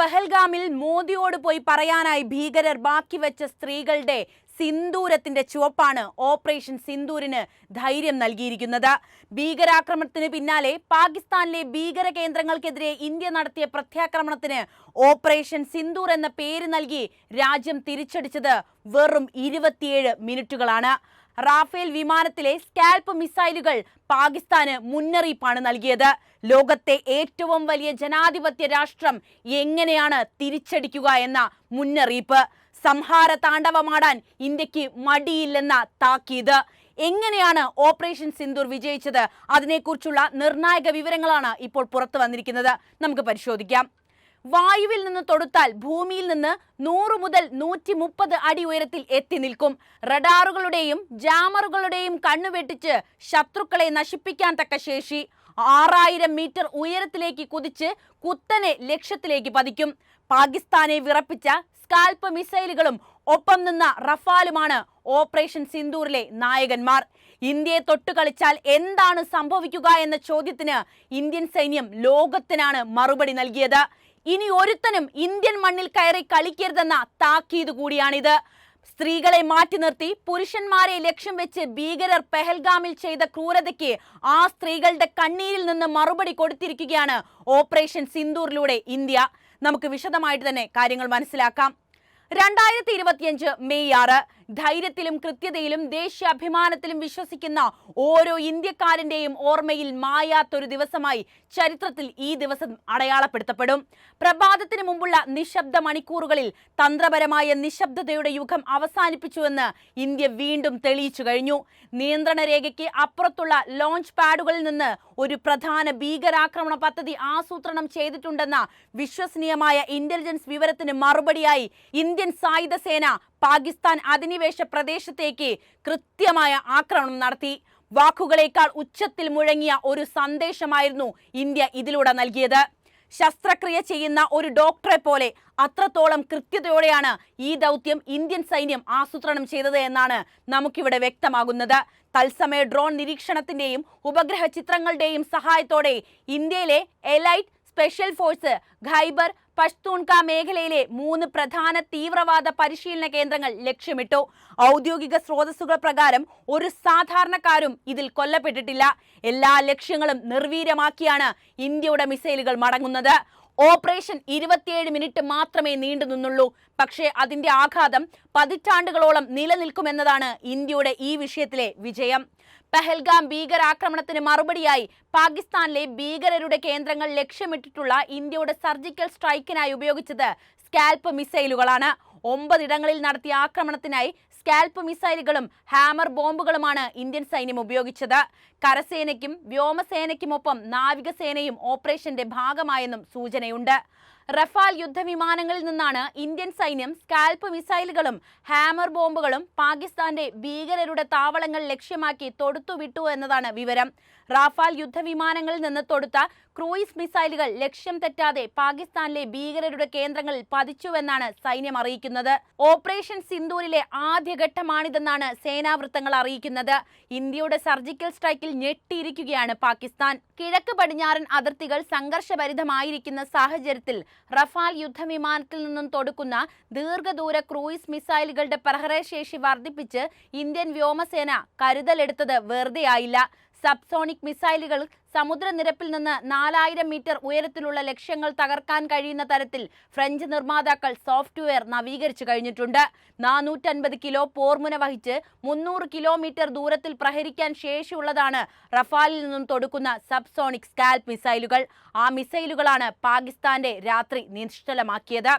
പഹൽഗാമിൽ മോദിയോട് പോയി പറയാനായി ഭീകരർ ബാക്കി വെച്ച സ്ത്രീകളുടെ സിന്ദൂരത്തിന്റെ ചുവപ്പാണ് ഓപ്പറേഷൻ സിന്ദൂരിന് ധൈര്യം നൽകിയിരിക്കുന്നത്. ഭീകരാക്രമണത്തിന് പിന്നാലെ പാകിസ്ഥാനിലെ ഭീകര കേന്ദ്രങ്ങൾക്കെതിരെ ഇന്ത്യ നടത്തിയ പ്രത്യാക്രമണത്തിന് ഓപ്പറേഷൻ സിന്ദൂർ എന്ന പേര് നൽകി രാജ്യം തിരിച്ചടിച്ചത് വെറും 27 മിനിറ്റുകളാണ്. റാഫേൽ വിമാനത്തിലെ സ്കാൽപ്പ് മിസൈലുകൾ പാകിസ്ഥാന് മുന്നറിയിപ്പാണ് നൽകിയത്. ലോകത്തെ ഏറ്റവും വലിയ ജനാധിപത്യ രാഷ്ട്രം എങ്ങനെയാണ് തിരിച്ചടിക്കുക എന്ന മുന്നറിയിപ്പ്. സംഹാര താണ്ഡവമാടാൻ ഇന്ത്യക്ക് മടിയില്ലെന്ന താക്കീത്. എങ്ങനെയാണ് ഓപ്പറേഷൻ സിന്ദൂർ വിജയിച്ചത്? അതിനെക്കുറിച്ചുള്ള നിർണായക വിവരങ്ങളാണ് ഇപ്പോൾ പുറത്തു വന്നിരിക്കുന്നത്. നമുക്ക് പരിശോധിക്കാം. വായുവിൽ നിന്ന് തൊടുത്താൽ ഭൂമിയിൽ നിന്ന് 100 മുതൽ 130 അടി ഉയരത്തിൽ എത്തി നിൽക്കും. റഡാറുകളുടെയും ജാമറുകളുടെയും കണ്ണുവെട്ടിച്ച് ശത്രുക്കളെ നശിപ്പിക്കാൻ തക്ക ശേഷി. 6000 മീറ്റർ ഉയരത്തിലേക്ക് കുതിച്ച് കുത്തനെ ലക്ഷ്യത്തിലേക്ക് പതിക്കും. പാകിസ്ഥാനെ വിറപ്പിച്ച സ്കാൽപ്പ് മിസൈലുകളും ഒപ്പം നിന്ന റഫാലുമാണ് ഓപ്പറേഷൻ സിന്ദൂറിലെ നായകന്മാർ. ഇന്ത്യയെ തൊട്ടുകളിച്ചാൽ എന്താണ് സംഭവിക്കുക എന്ന ചോദ്യത്തിന് ഇന്ത്യൻ സൈന്യം ലോകത്തിനാണ് മറുപടി നൽകിയത്. ഇനി ഒരുത്തനും ഇന്ത്യൻ മണ്ണിൽ കയറി കളിക്കരുതെന്ന താക്കീത് കൂടിയാണിത്. സ്ത്രീകളെ മാറ്റി നിർത്തി പുരുഷന്മാരെ ലക്ഷ്യം വെച്ച് ഭീകരർ പെഹൽഗാമിൽ ചെയ്ത ക്രൂരതയ്ക്ക് ആ സ്ത്രീകളുടെ കണ്ണീരിൽ നിന്ന് മറുപടി കൊടുത്തിരിക്കുകയാണ് ഓപ്പറേഷൻ സിന്ദൂറിലൂടെ ഇന്ത്യ. നമുക്ക് വിശദമായിട്ട് തന്നെ കാര്യങ്ങൾ മനസ്സിലാക്കാം. 2025 മെയ് 6 ധൈര്യത്തിലും കൃത്യതയിലും ദേശീയാഭിമാനത്തിലും വിശ്വസിക്കുന്ന ഓരോ ഇന്ത്യക്കാരന്റെയും ഓർമ്മയിൽ മായാത്തൊരു ദിവസമായി ചരിത്രത്തിൽ ഈ ദിവസം അടയാളപ്പെടുത്തപ്പെടും. പ്രഭാതത്തിന് മുമ്പുള്ള നിശബ്ദ മണിക്കൂറുകളിൽ തന്ത്രപരമായ നിശബ്ദതയുടെ യുഗം അവസാനിപ്പിച്ചുവെന്ന് ഇന്ത്യ വീണ്ടും തെളിയിച്ചു കഴിഞ്ഞു. നിയന്ത്രണ രേഖയ്ക്ക് അപ്പുറത്തുള്ള ലോഞ്ച് പാഡുകളിൽ നിന്ന് ഒരു പ്രധാന ഭീകരാക്രമണ പദ്ധതി ആസൂത്രണം ചെയ്തിട്ടുണ്ടെന്ന വിശ്വസനീയമായ ഇന്റലിജൻസ് വിവരത്തിന് മറുപടിയായി ഇന്ത്യൻ സായുധ സേന പാകിസ്ഥാൻ അധിനിവേശ പ്രദേശത്തേക്ക് കൃത്യമായ ആക്രമണം നടത്തി. വാക്കുകളേക്കാൾ ഉച്ചത്തിൽ മുഴങ്ങിയ ഒരു സന്ദേശമായിരുന്നു ഇന്ത്യ ഇതിലൂടെ നൽകിയത്. ശസ്ത്രക്രിയ ചെയ്യുന്ന ഒരു ഡോക്ടറെ പോലെ അത്രത്തോളം കൃത്യതയോടെയാണ് ഈ ദൗത്യം ഇന്ത്യൻ സൈന്യം ആസൂത്രണം ചെയ്തത് എന്നാണ് നമുക്കിവിടെ വ്യക്തമാകുന്നത്. തത്സമയ ഡ്രോൺ നിരീക്ഷണത്തിന്റെയും ഉപഗ്രഹ ചിത്രങ്ങളുടെയും സഹായത്തോടെ ഇന്ത്യയിലെ എലൈറ്റ് സ്പെഷ്യൽ ഫോഴ്സ് ഖൈബർ പഷ്തൂൺക മേഖലയിലെ 3 പ്രധാന തീവ്രവാദ പരിശീലന കേന്ദ്രങ്ങൾ ലക്ഷ്യമിട്ടു. ഔദ്യോഗിക സ്രോതസ്സുകൾ പ്രകാരം ഒരു സാധാരണക്കാരും ഇതിൽ കൊല്ലപ്പെട്ടിട്ടില്ല. എല്ലാ ലക്ഷ്യങ്ങളും നിർവീര്യമാക്കിയാണ് ഇന്ത്യയുടെ മിസൈലുകൾ മടങ്ങുന്നത്. ഓപ്പറേഷൻ 27 മിനിറ്റ് മാത്രമേ നീണ്ടു നിന്നുള്ളൂ. പക്ഷേ അതിന്റെ ആഘാതം പതിറ്റാണ്ടുകളോളം നിലനിൽക്കുമെന്നതാണ് ഇന്ത്യയുടെ ഈ വിഷയത്തിലെ വിജയം. പഹൽഗാം ഭീകരാക്രമണത്തിന് മറുപടിയായി പാകിസ്ഥാനിലെ ഭീകരരുടെ കേന്ദ്രങ്ങൾ ലക്ഷ്യമിട്ടിട്ടുള്ള ഇന്ത്യയുടെ സർജിക്കൽ സ്ട്രൈക്കിനായി ഉപയോഗിച്ചത് സ്കാൽപ്പ് മിസൈലുകളാണ്. 9 ഇടങ്ങളിൽ നടത്തിയ ആക്രമണത്തിനായി സ്കാൽപ്പ് മിസൈലുകളും ഹാമർ ബോംബുകളുമാണ് ഇന്ത്യൻ സൈന്യം ഉപയോഗിച്ചത്. കരസേനയ്ക്കും വ്യോമസേനയ്ക്കുമൊപ്പം നാവികസേനയും ഓപ്പറേഷന്റെ ഭാഗമായെന്നും സൂചനയുണ്ട്. റഫാൽ യുദ്ധവിമാനങ്ങളിൽ നിന്നാണ് ഇന്ത്യൻ സൈന്യം സ്കാൽപ്പ് മിസൈലുകളും ഹാമർ ബോംബുകളും പാകിസ്ഥാന്റെ ഭീകരരുടെ താവളങ്ങൾ ലക്ഷ്യമാക്കി തൊടുത്തുവിട്ടു എന്നതാണ് വിവരം. റാഫാൽ യുദ്ധവിമാനങ്ങളിൽ നിന്ന് തൊടുത്ത ക്രൂയിസ് മിസൈലുകൾ ലക്ഷ്യം തെറ്റാതെ പാകിസ്ഥാനിലെ ഭീകരരുടെ കേന്ദ്രങ്ങളിൽ പതിച്ചുവെന്നാണ് സൈന്യം അറിയിക്കുന്നത്. ഓപ്പറേഷൻ സിന്ദൂരിലെ ആദ്യഘട്ടമാണിതെന്നാണ് സേനാവൃത്തങ്ങൾ അറിയിക്കുന്നത്. ഇന്ത്യയുടെ സർജിക്കൽ സ്ട്രൈക്കിൽ ഞെട്ടിയിരിക്കുകയാണ് പാകിസ്ഥാൻ. കിഴക്ക് പടിഞ്ഞാറൻ അതിർത്തികൾ സംഘർഷഭരിതമായിരിക്കുന്ന സാഹചര്യത്തിൽ റഫാൽ യുദ്ധവിമാനത്തിൽ നിന്നും തൊടുക്കുന്ന ദീർഘദൂര ക്രൂയിസ് മിസൈലുകളുടെ പ്രഹരശേഷി വർദ്ധിപ്പിച്ച് ഇന്ത്യൻ വ്യോമസേന കരുതലെടുത്തത് വെറുതെയായില്ല. സബ്സോണിക് മിസൈലുകൾ സമുദ്രനിരപ്പിൽ നിന്ന് 4000 മീറ്റർ ഉയരത്തിലുള്ള ലക്ഷ്യങ്ങൾ തകർക്കാൻ കഴിയുന്ന തരത്തിൽ ഫ്രഞ്ച് നിർമ്മാതാക്കൾ സോഫ്റ്റ്വെയർ നവീകരിച്ചു കഴിഞ്ഞിട്ടുണ്ട്. 450 കിലോ പോർമുന വഹിച്ച് 300 കിലോമീറ്റർ ദൂരത്തിൽ പ്രഹരിക്കാൻ ശേഷിയുള്ളതാണ് റഫാലിൽ നിന്നും തൊടുക്കുന്ന സബ്സോണിക് സ്കാൽപ്പ് മിസൈലുകൾ. ആ മിസൈലുകളാണ് പാകിസ്ഥാന്റെ രാത്രി നിശ്ചലമാക്കിയത്.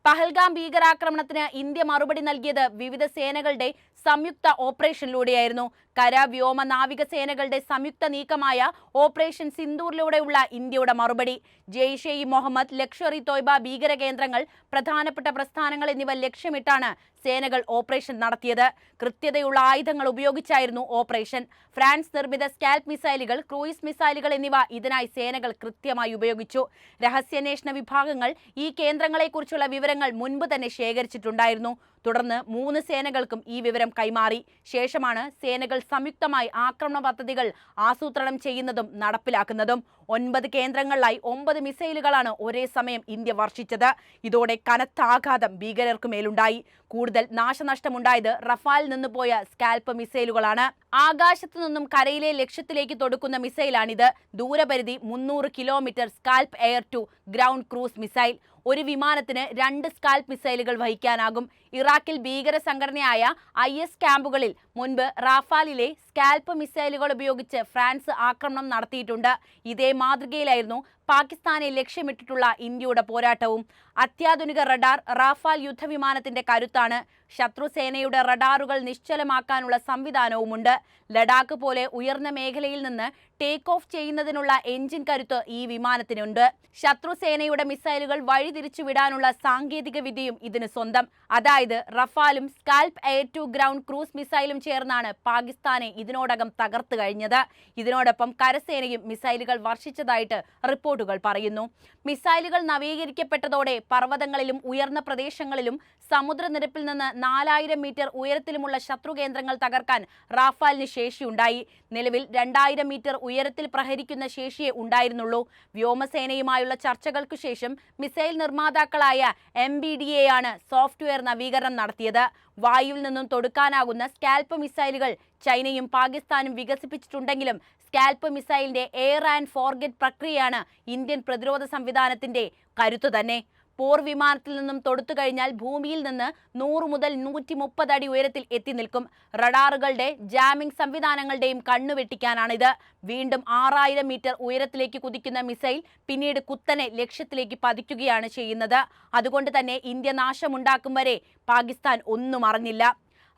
പഹൽഗാം ഭീകരാക്രമണത്തിന് ഇന്ത്യ മറുപടി നൽകിയത് വിവിധ സേനകളുടെ സംയുക്ത ഓപ്പറേഷനിലൂടെയായിരുന്നു. കര വ്യോമ നാവിക സേനകളുടെ സംയുക്ത നീക്കമായ ഓപ്പറേഷൻ സിന്ദൂറിലൂടെയുള്ള ഇന്ത്യയുടെ മറുപടി. ജെയ്ഷെ ഇ മുഹമ്മദ്, ലഷ്കർ ഇ തോയ്ബ ഭീകര കേന്ദ്രങ്ങൾ, പ്രധാനപ്പെട്ട പ്രസ്ഥാനങ്ങൾ എന്നിവ ലക്ഷ്യമിട്ടാണ് സേനകൾ ഓപ്പറേഷൻ നടത്തിയത്. കൃത്യതയുള്ള ആയുധങ്ങൾ ഉപയോഗിച്ചായിരുന്നു ഓപ്പറേഷൻ. ഫ്രാൻസ് നിർമ്മിത സ്കാൽപ്പ് മിസൈലുകൾ, ക്രൂയിസ് മിസൈലുകൾ എന്നിവ ഇതിനായി സേനകൾ കൃത്യമായി ഉപയോഗിച്ചു. രഹസ്യാന്വേഷണ വിഭാഗങ്ങൾ ഈ കേന്ദ്രങ്ങളെക്കുറിച്ചുള്ള വിവരങ്ങൾ മുൻപ് തന്നെ ശേഖരിച്ചിട്ടുണ്ടായിരുന്നു. തുടർന്ന് 3 സേനകൾക്കും ഈ വിവരം കൈമാറി. ശേഷമാണ് സേനകൾ സംയുക്തമായി ആക്രമണ പദ്ധതികൾ ആസൂത്രണം ചെയ്യുന്നതും നടപ്പിലാക്കുന്നതും. 9 കേന്ദ്രങ്ങളിലായി 9 മിസൈലുകളാണ് ഒരേ സമയം ഇന്ത്യ വർഷിച്ചത്. ഇതോടെ കനത്ത ആഘാതം ഭീകരർക്ക് മേലുണ്ടായി. കൂടുതൽ നാശനഷ്ടമുണ്ടായത് റഫാലിൽ നിന്ന് പോയ സ്കാൽപ്പ് മിസൈലുകളാണ്. ആകാശത്തു നിന്നും കരയിലെ ലക്ഷ്യത്തിലേക്ക് തൊടുക്കുന്ന മിസൈലാണിത്. ദൂരപരിധി 300 kilometre scalp air to ground cruise missile. ഒരു വിമാനത്തിന് 2 സ്കാൽപ്പ് മിസൈലുകൾ വഹിക്കാനാകും. ഇറാഖിൽ ഭീകര സംഘടനയായ IS ക്യാമ്പുകളിൽ മുൻപ് റാഫാലിലെ സ്കാൽപ്പ് മിസൈലുകൾ ഉപയോഗിച്ച് ഫ്രാൻസ് ആക്രമണം നടത്തിയിട്ടുണ്ട്. ഇതേ മാതൃകയിലായിരുന്നു പാകിസ്ഥാനെ ലക്ഷ്യമിട്ടിട്ടുള്ള ഇന്ത്യയുടെ പോരാട്ടവും. അത്യാധുനിക റഡാർ റാഫാൽ യുദ്ധവിമാനത്തിന്റെ കരുത്താണ്. ശത്രുസേനയുടെ റഡാറുകൾ നിശ്ചലമാക്കാനുള്ള സംവിധാനവുമുണ്ട്. ലഡാക്ക് പോലെ ഉയർന്ന മേഖലയിൽ നിന്ന് ടേക്ക് ഓഫ് ചെയ്യുന്നതിനുള്ള എഞ്ചിൻ കരുത്ത് ഈ വിമാനത്തിനുണ്ട്. ശത്രുസേനയുടെ മിസൈലുകൾ വഴിതിരിച്ചുവിടാനുള്ള സാങ്കേതിക വിദ്യയും ഇതിന് സ്വന്തം. അതായത് റഫാലും scalp air to ground cruise മിസൈലും ചേർന്നാണ് പാകിസ്ഥാനെ ഇതിനോടകം തകർത്തു കഴിഞ്ഞത്. ഇതിനോടൊപ്പം കരസേനയും മിസൈലുകൾ വർഷിച്ചതായിട്ട് റിപ്പോർട്ടുകൾ പറയുന്നു. മിസൈലുകൾ നവീകരിക്കപ്പെട്ടതോടെ പർവ്വതങ്ങളിലും ഉയർന്ന പ്രദേശങ്ങളിലും സമുദ്രനിരപ്പിൽ നിന്ന് 4000 മീറ്റർ ഉയരത്തിലുമുള്ള ശത്രുകേന്ദ്രങ്ങൾ തകർക്കാൻ റാഫാലിന് ശേഷിയുണ്ടായി. നിലവിൽ 2000 മീറ്റർ ഉയരത്തിൽ പ്രഹരിക്കുന്ന ശേഷിയേ ഉണ്ടായിരുന്നുള്ളൂ. വ്യോമസേനയുമായുള്ള ചർച്ചകൾക്കു ശേഷം മിസൈൽ നിർമ്മാതാക്കളായ MBDA ആണ് സോഫ്റ്റ്വെയർ നവീകരണം നടത്തിയത്. വായുവിൽ നിന്നും തൊടുക്കാനാകുന്ന സ്കാൽപ്പ് മിസൈലുകൾ ചൈനയും പാകിസ്ഥാനും വികസിപ്പിച്ചിട്ടുണ്ടെങ്കിലും സ്കാൽപ്പ് മിസൈലിന്റെ എയർ ആൻഡ് ഫോർഗെറ്റ് പ്രക്രിയയാണ് ഇന്ത്യൻ പ്രതിരോധ സംവിധാനത്തിന്റെ കരുത്തു തന്നെ. പോർ വിമാനത്തിൽ നിന്നും തൊടുത്തു കഴിഞ്ഞാൽ ഭൂമിയിൽ നിന്ന് 100 മുതൽ 130 അടി ഉയരത്തിൽ എത്തി നിൽക്കും. റഡാറുകളുടെ ജാമിംഗ് സംവിധാനങ്ങളുടെയും കണ്ണുവെട്ടിക്കാനാണിത്. വീണ്ടും 6000 മീറ്റർ ഉയരത്തിലേക്ക് കുതിക്കുന്ന മിസൈൽ പിന്നീട് കുത്തനെ ലക്ഷ്യത്തിലേക്ക് പതിക്കുകയാണ് ചെയ്യുന്നത്. അതുകൊണ്ട് തന്നെ ഇന്ത്യ നാശമുണ്ടാക്കും വരെ പാകിസ്ഥാൻ ഒന്നും അറിഞ്ഞില്ല.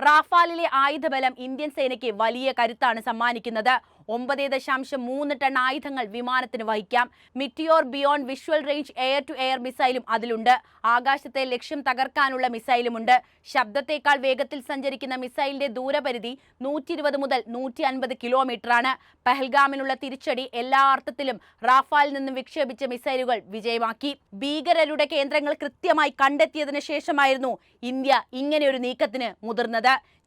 റാഫാലിലെ ആയുധബലം ഇന്ത്യൻ സേനയ്ക്ക് വലിയ കരുത്താണ് സമ്മാനിക്കുന്നത്. 9.3 ടൺ ആയുധങ്ങൾ വിമാനത്തിന് വഹിക്കാം. Meteor beyond visual range air to air മിസൈലും അതിലുണ്ട്. ആകാശത്തെ ലക്ഷ്യം തകർക്കാനുള്ള മിസൈലുമുണ്ട്. ശബ്ദത്തേക്കാൾ വേഗത്തിൽ സഞ്ചരിക്കുന്ന മിസൈലിന്റെ ദൂരപരിധി 120 മുതൽ 150 കിലോമീറ്ററാണ്. പഹൽഗാമിനുള്ള തിരിച്ചടി എല്ലാ അർത്ഥത്തിലും റാഫാലിൽ നിന്നും വിക്ഷേപിച്ച മിസൈലുകൾ വിജയമാക്കി. ഭീകരരുടെ കേന്ദ്രങ്ങൾ കൃത്യമായി കണ്ടെത്തിയതിനു ശേഷമായിരുന്നു ഇന്ത്യ ഇങ്ങനെയൊരു നീക്കത്തിന് മുതിർന്നത്.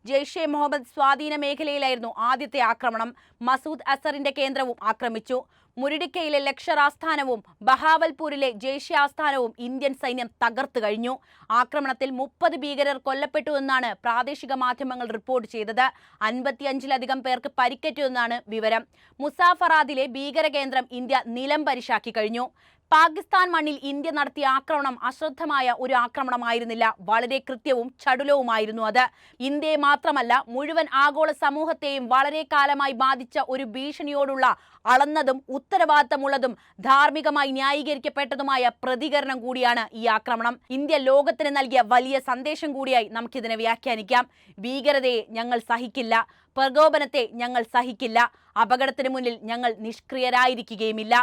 ജെയ്ഷെ മുഹമ്മദ് സ്വാധീന മേഖലയിലായിരുന്നു ആദ്യത്തെ ആക്രമണം. മസൂദ് അസറിന്റെ കേന്ദ്രവും ആക്രമിച്ചു. മുരിഡിക്കയിലെ ലഷ്കർ ആസ്ഥാനവും ബഹാവൽപൂരിലെ ജെയ്ഷെ ആസ്ഥാനവും ഇന്ത്യൻ സൈന്യം തകർത്തു കഴിഞ്ഞു. ആക്രമണത്തിൽ 30 ഭീകരർ കൊല്ലപ്പെട്ടു എന്നാണ് പ്രാദേശിക മാധ്യമങ്ങൾ റിപ്പോർട്ട് ചെയ്തത്. 55-ലധികം പേർക്ക് പരിക്കേറ്റുവെന്നാണ് വിവരം. മുസാഫറാദിലെ ഭീകര കേന്ദ്രം ഇന്ത്യ നിലംപരിശാക്കി കഴിഞ്ഞു. പാകിസ്ഥാൻ മണ്ണിൽ ഇന്ത്യ നടത്തിയ ആക്രമണം അശ്രദ്ധമായ ഒരു ആക്രമണമായിരുന്നില്ല. വളരെ കൃത്യവും ചടുലവുമായിരുന്നു അത്. ഇന്ത്യയെ മാത്രമല്ല മുഴുവൻ ആഗോള സമൂഹത്തെയും വളരെ കാലമായി ബാധിച്ച ഒരു ഭീഷണിയോടുള്ള അളന്നതും ഉത്തരവാദിത്തമുള്ളതും ധാർമ്മികമായി ന്യായീകരിക്കപ്പെട്ടതുമായ പ്രതികരണം കൂടിയാണ് ഈ ആക്രമണം. ഇന്ത്യ ലോകത്തിന് നൽകിയ വലിയ സന്ദേശം കൂടിയായി നമുക്കിതിനെ വ്യാഖ്യാനിക്കാം. ഭീകരതയെ ഞങ്ങൾ സഹിക്കില്ല. പ്രകോപനത്തെ ഞങ്ങൾ സഹിക്കില്ല. അപകടത്തിന് മുന്നിൽ ഞങ്ങൾ നിഷ്ക്രിയരായിരിക്കുകയുമില്ല.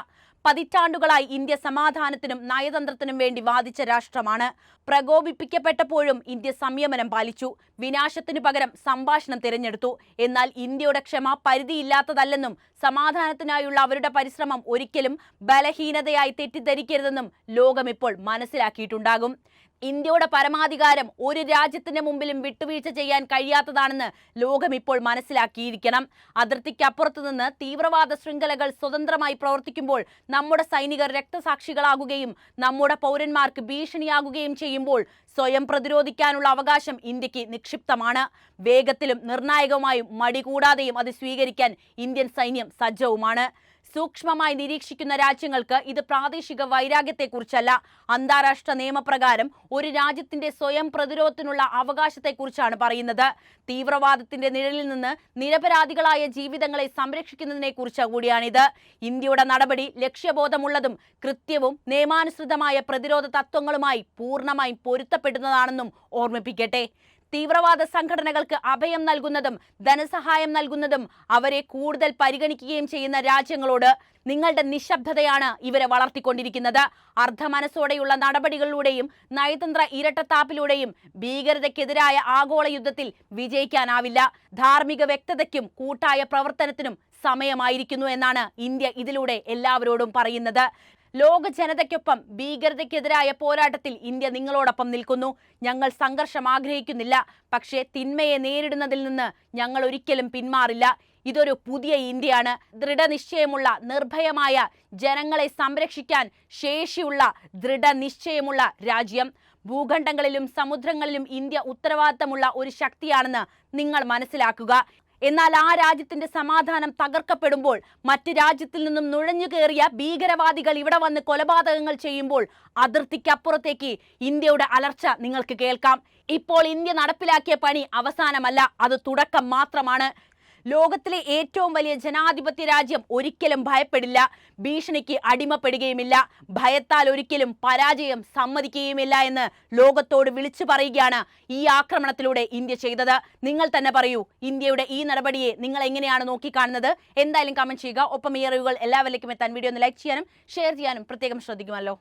പതിറ്റാണ്ടുകളായി ഇന്ത്യ സമാധാനത്തിനും നയതന്ത്രത്തിനും വേണ്ടി വാദിച്ച രാഷ്ട്രമാണ്. പ്രകോപിപ്പിക്കപ്പെട്ടപ്പോഴും ഇന്ത്യ സംയമനം പാലിച്ചു. വിനാശത്തിനു പകരം സംഭാഷണം തിരഞ്ഞെടുത്തു. എന്നാൽ ഇന്ത്യയുടെ ക്ഷമ പരിധിയില്ലാത്തതല്ലെന്നും സമാധാനത്തിനായുള്ള അവരുടെ പരിശ്രമം ഒരിക്കലും ബലഹീനതയായി തെറ്റിദ്ധരിക്കരുതെന്നും ലോകം ഇപ്പോൾ മനസ്സിലാക്കിയിട്ടുണ്ടാകും. ഇന്ത്യയുടെ പരമാധികാരം ഒരു രാജ്യത്തിന്റെ മുമ്പിലും വിട്ടുവീഴ്ച ചെയ്യാൻ കഴിയാത്തതാണെന്ന് ലോകം ഇപ്പോൾ മനസ്സിലാക്കിയിരിക്കണം. അതിർത്തിക്കപ്പുറത്തു നിന്ന് തീവ്രവാദ ശൃംഖലകൾ സ്വതന്ത്രമായി പ്രവർത്തിക്കുമ്പോൾ നമ്മുടെ സൈനികർ രക്തസാക്ഷികളാകുകയും നമ്മുടെ പൗരന്മാർക്ക് ഭീഷണിയാകുകയും ചെയ്യുമ്പോൾ സ്വയം പ്രതിരോധിക്കാനുള്ള അവകാശം ഇന്ത്യക്ക് നിക്ഷിപ്തമാണ്. വേഗത്തിലും നിർണായകമായും മടി കൂടാതെയും അത് സ്വീകരിക്കാൻ ഇന്ത്യൻ സൈന്യം സജ്ജവുമാണ്. സൂക്ഷ്മമായി നിരീക്ഷിക്കുന്ന രാജ്യങ്ങൾക്ക് ഇത് പ്രാദേശിക വൈരാഗ്യത്തെക്കുറിച്ചല്ല, അന്താരാഷ്ട്ര നിയമപ്രകാരം ഒരു രാജ്യത്തിന്റെ സ്വയം പ്രതിരോധത്തിനുള്ള അവകാശത്തെക്കുറിച്ചാണ് പറയുന്നത്. തീവ്രവാദത്തിന്റെ നിഴലിൽ നിന്ന് നിരപരാധികളായ ജീവിതങ്ങളെ സംരക്ഷിക്കുന്നതിനെ കുറിച്ച് കൂടിയാണിത്. ഇന്ത്യയുടെ നടപടി ലക്ഷ്യബോധമുള്ളതും കൃത്യവും നിയമാനുസൃതമായ പ്രതിരോധ തത്വങ്ങളുമായി പൂർണ്ണമായും പൊരുത്തപ്പെടുന്നതാണെന്നും ഓർമ്മിപ്പിക്കട്ടെ. തീവ്രവാദ സംഘടനകൾക്ക് അഭയം നൽകുന്നതും ധനസഹായം നൽകുന്നതും അവരെ കൂടുതൽ പരിഗണിക്കുകയും ചെയ്യുന്ന രാജ്യങ്ങളോട് നിങ്ങളുടെ നിശബ്ദതയാണ് ഇവരെ വളർത്തിക്കൊണ്ടിരിക്കുന്നത്. അർദ്ധമനസ്സോടെയുള്ള നടപടികളിലൂടെയും നയതന്ത്ര ഇരട്ടത്താപ്പിലൂടെയും ഭീകരതയ്ക്കെതിരായ ആഗോള യുദ്ധത്തിൽ വിജയിക്കാനാവില്ല. ധാർമ്മിക വ്യക്തതയ്ക്കും കൂട്ടായ പ്രവർത്തനത്തിനും സമയമായിരിക്കുന്നു എന്നാണ് ഇന്ത്യ ഇതിലൂടെ എല്ലാവരോടും പറയുന്നത്. ലോക ജനതയ്ക്കൊപ്പം ഭീകരതയ്ക്കെതിരായ പോരാട്ടത്തിൽ ഇന്ത്യ നിങ്ങളോടൊപ്പം നിൽക്കുന്നു. ഞങ്ങൾ സംഘർഷം ആഗ്രഹിക്കുന്നില്ല. പക്ഷേ തിന്മയെ നേരിടുന്നതിൽ നിന്ന് ഞങ്ങൾ ഒരിക്കലും പിന്മാറില്ല. ഇതൊരു പുതിയ ഇന്ത്യയാണ്. ദൃഢനിശ്ചയമുള്ള, നിർഭയമായ, ജനങ്ങളെ സംരക്ഷിക്കാൻ ശേഷിയുള്ള, ദൃഢനിശ്ചയമുള്ള രാജ്യം. ഭൂഖണ്ഡങ്ങളിലും സമുദ്രങ്ങളിലും ഇന്ത്യ ഉത്തരവാദിത്തമുള്ള ഒരു ശക്തിയാണെന്ന് നിങ്ങൾ മനസ്സിലാക്കുക. എന്നാൽ ആ രാജ്യത്തിന്റെ സമാധാനം തകർക്കപ്പെടുമ്പോൾ, മറ്റ് രാജ്യത്തിൽ നിന്നും നുഴഞ്ഞു കയറിയ ഭീകരവാദികൾ ഇവിടെ വന്ന് കൊലപാതകങ്ങൾ ചെയ്യുമ്പോൾ അതിർത്തിക്കപ്പുറത്തേക്ക് ഇന്ത്യയുടെ അലർച്ച നിങ്ങൾക്ക് കേൾക്കാം. ഇപ്പോൾ ഇന്ത്യ നടപ്പിലാക്കിയ പണി അവസാനമല്ല, അത് തുടക്കം മാത്രമാണ്. ലോകത്തിലെ ഏറ്റവും വലിയ ജനാധിപത്യ രാജ്യം ഒരിക്കലും ഭയപ്പെടില്ല, ഭീഷണിക്ക് അടിമപ്പെടുകയുമില്ല, ഭയത്താൽ ഒരിക്കലും പരാജയം സമ്മതിക്കുകയുമില്ല എന്ന് ലോകത്തോട് വിളിച്ചു പറയുകയാണ് ഈ ആക്രമണത്തിലൂടെ ഇന്ത്യ ചെയ്തത്. നിങ്ങൾ തന്നെ പറയൂ, ഇന്ത്യയുടെ ഈ നടപടിയെ നിങ്ങൾ എങ്ങനെയാണ് നോക്കിക്കാണുന്നത്? എന്തായാലും കമന്റ് ചെയ്യുക. ഒപ്പം ഈ അറിവുകൾ എല്ലാവരിലേക്കും എത്താൻ വീഡിയോ ഒന്ന് ലൈക്ക് ചെയ്യാനും ഷെയർ ചെയ്യാനും പ്രത്യേകം ശ്രദ്ധിക്കുമല്ലോ.